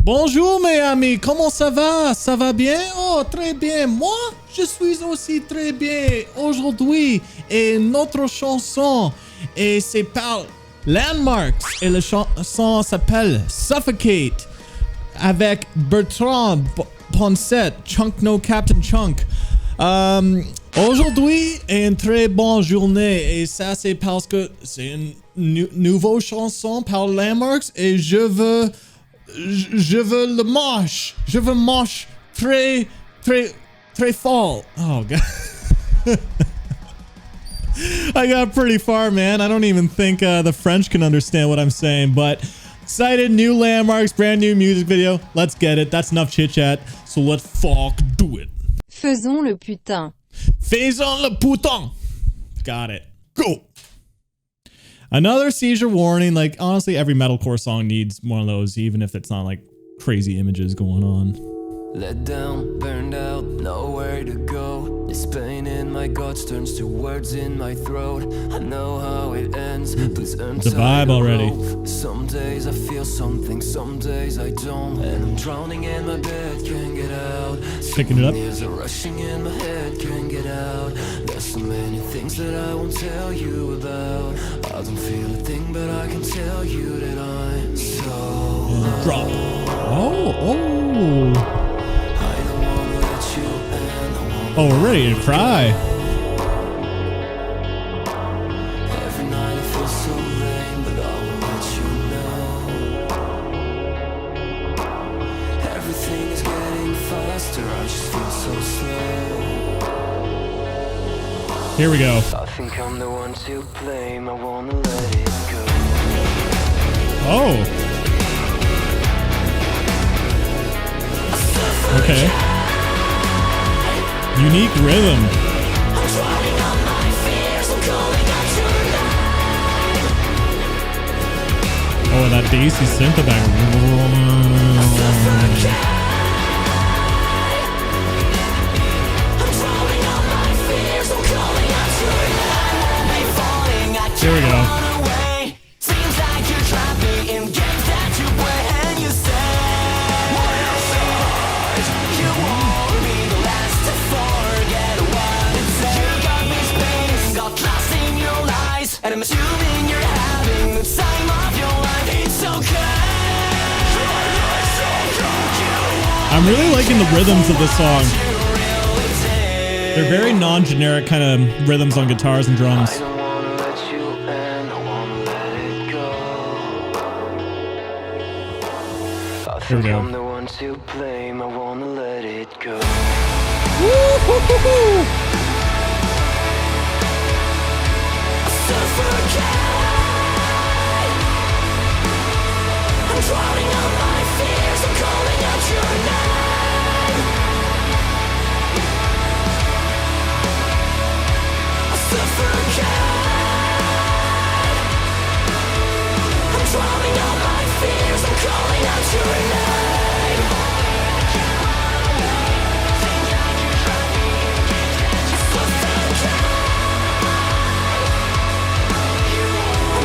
Bonjour mes amis, comment ça va? Ça va bien? Oh, très bien. Moi, je suis aussi très bien aujourd'hui. Et notre chanson, et c'est par Landmarks. Et la chanson s'appelle Suffocate avec Bertrand Poncet, Chunk No Captain Chunk. Aujourd'hui est une très bonne journée et ça c'est parce que c'est une nouvelle chanson par Landmarks et je veux le mosh. Je veux mosh très fort. Oh god. I got pretty far, man. I don't even think the French can understand what I'm saying, but excited, new Landmarks, brand new music video. Let's get it. That's enough chit chat. So let's fuck do it. Faisons le putain. Faisons le putain. Got it. Go. Another seizure warning. Like, honestly, every metalcore song needs one of those, even if it's not like crazy images going on. Let down, burned out, nowhere to go. This pain in my guts turns to words in my throat. I know how it ends. Please It's a vibe already. Some days I feel something, some days I don't. And I'm drowning in my bed, can't get out. Picking it up. Years are rushing in my head, can't get out. There's so many things that I won't tell you about. I don't feel a thing, but I can tell you that I'm so Drop. Oh. Oh, we're ready to cry. Every night it feels so lame, but I will let you know. Everything is getting faster, I just feel so slow. Here we go. I think I'm the one to blame, I wanna let it go. Oh. Okay. Unique rhythm. Oh, that bassy synth back. Here we go. And I'm assuming you're having the time of your life. It's okay. I'm really liking the rhythms of this song. They're very non-generic kind of rhythms on guitars and drums. I don't wanna let you in, I wanna let it go. I think I'm the one to blame, I wanna let it go. Woo-hoo-hoo-hoo. I'm drowning out my fears, I'm calling out your name. I suffocate. I'm drowning out my fears, I'm calling out your name. I suffocate.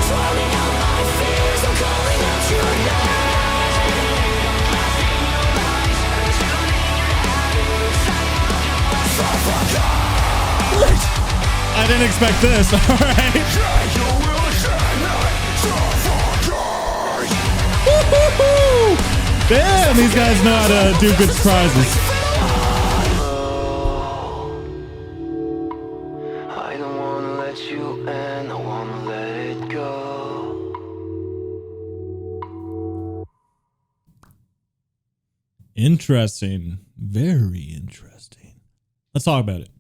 Drowning out my fears, I'm calling out your name. I didn't expect this. All right. Woo-hoo-hoo. Damn, these guys know how to do good surprises. I don't wanna let you in, I wanna let it go. Interesting. Very interesting. Let's talk about it.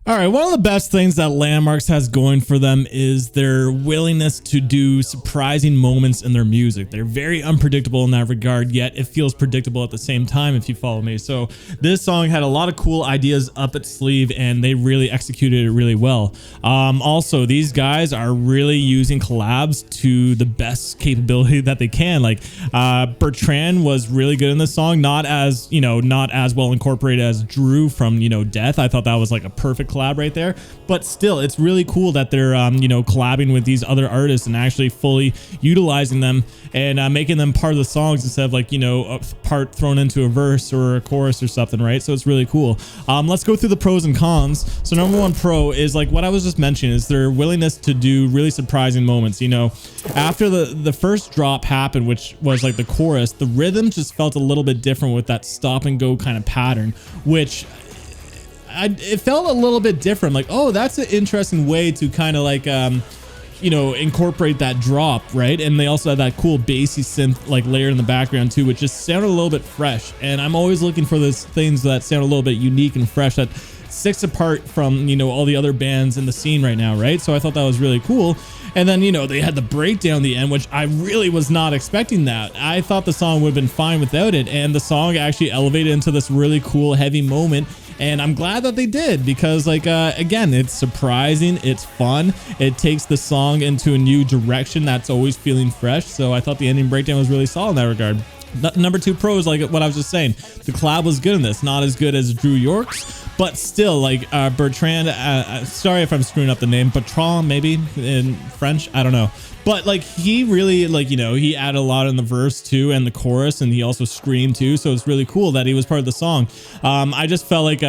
All right, one of the best things that Landmarks has going for them is their willingness to do surprising moments in their music. They're very unpredictable in that regard, yet it feels predictable at the same time, if you follow me. So this song had a lot of cool ideas up its sleeve, and they really executed it really well. Also, these guys are really using collabs to the best capability that they can. Like Bertrand was really good in this song, not as well incorporated as Drew from Death. I thought that was like a perfect collab right there. But still, it's really cool that they're you know, collabing with these other artists and actually fully utilizing them and making them part of the songs instead of like, you know, a part thrown into a verse or a chorus or something, right? So it's really cool. Let's go through the pros and cons. So number one pro is like what I was just mentioning, is their willingness to do really surprising moments. You know, after the first drop happened, which was like the chorus, the rhythm just felt a little bit different with that stop and go kind of pattern, which it felt a little bit different. Like, oh, that's an interesting way to kind of like you know, incorporate that drop, right? And they also had that cool bassy synth like layer in the background too, which just sounded a little bit fresh. And I'm always looking for those things that sound a little bit unique and fresh, that sticks apart from, you know, all the other bands in the scene right now, right? So I thought that was really cool. And then, you know, they had the breakdown at the end, which I really was not expecting that. I thought the song would have been fine without it, and the song actually elevated into this really cool heavy moment. And I'm glad that they did, because like again, it's surprising, it's fun, it takes the song into a new direction that's always feeling fresh. So I thought the ending breakdown was really solid in that regard. Number two pro is like what I was just saying, the collab was good in this, not as good as Drew York's, but still, like Bertrand, sorry if I'm screwing up the name, Bertrand maybe in French, I don't know, but like he really, like, you know, he added a lot in the verse too and the chorus, and he also screamed too, so it's really cool that he was part of the song. I just felt like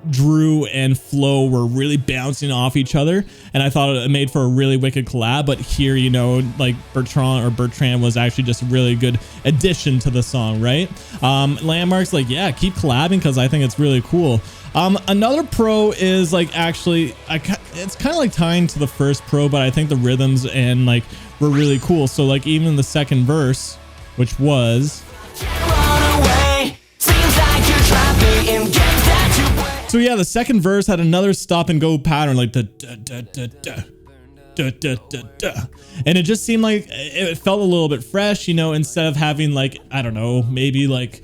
Drew and Flo were really bouncing off each other, and I thought it made for a really wicked collab. But here, you know, like Bertrand was actually just a really good addition to the song, right? Landmarks, like, yeah, keep collabing, because I think it's really cool. Another pro is like, actually, it's kind of like tying to the first pro, but I think the rhythms and like were really cool. So like even the second verse, which was, so yeah, the second verse had another stop and go pattern, like the and it just seemed like it felt a little bit fresh, you know, instead of having like, I don't know, maybe like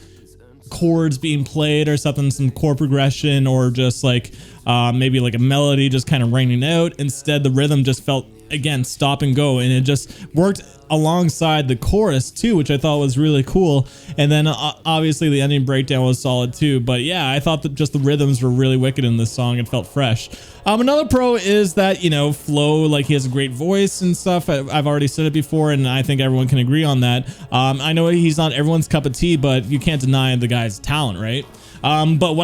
chords being played or something, some chord progression, or just like maybe like a melody just kind of ringing out. Instead, the rhythm just felt, again, stop and go, and it just worked alongside the chorus too, which I thought was really cool. And then obviously the ending breakdown was solid too. But yeah, I thought that just the rhythms were really wicked in this song. It felt fresh. Another pro is that, you know, Flo, like, he has a great voice and stuff. I've already said it before, and I think everyone can agree on that. I know he's not everyone's cup of tea, but you can't deny the guy's talent, right? But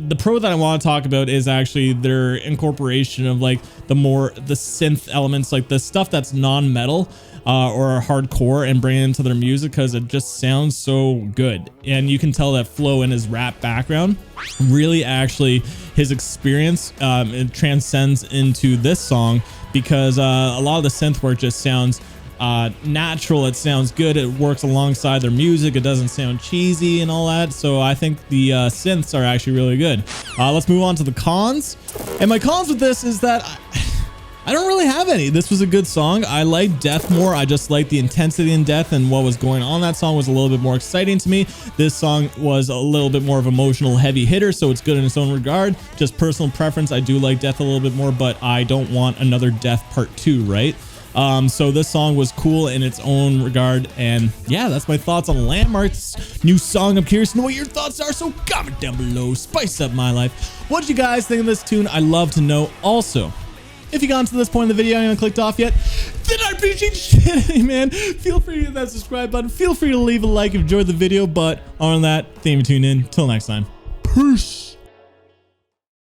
the pro that I want to talk about is actually their incorporation of like the synth elements, like the stuff that's non-metal or hardcore, and bring it into their music, because it just sounds so good. And you can tell that Flo in his rap background, really actually his experience it transcends into this song, because a lot of the synth work just sounds natural, it sounds good, it works alongside their music, it doesn't sound cheesy and all that. So I think the synths are actually really good. Let's move on to the cons. And my cons with this is that I don't really have any. This was a good song. I like Death more. I just like the intensity in Death, and what was going on. That song was a little bit more exciting to me. This song was a little bit more of an emotional heavy hitter, so it's good in its own regard. Just personal preference, I do like Death a little bit more, but I don't want another Death part 2, right? So this song was cool in its own regard, and yeah, that's my thoughts on Landmark's new song. I'm curious to know what your thoughts are, so comment down below, spice up my life. What did you guys think of this tune? I'd love to know. Also, if you got to this point in the video and you haven't clicked off yet, then I appreciate shit, man. Feel free to hit that subscribe button. Feel free to leave a like if you enjoyed the video. But other than that, thank you for tuning in. Till next time. Peace.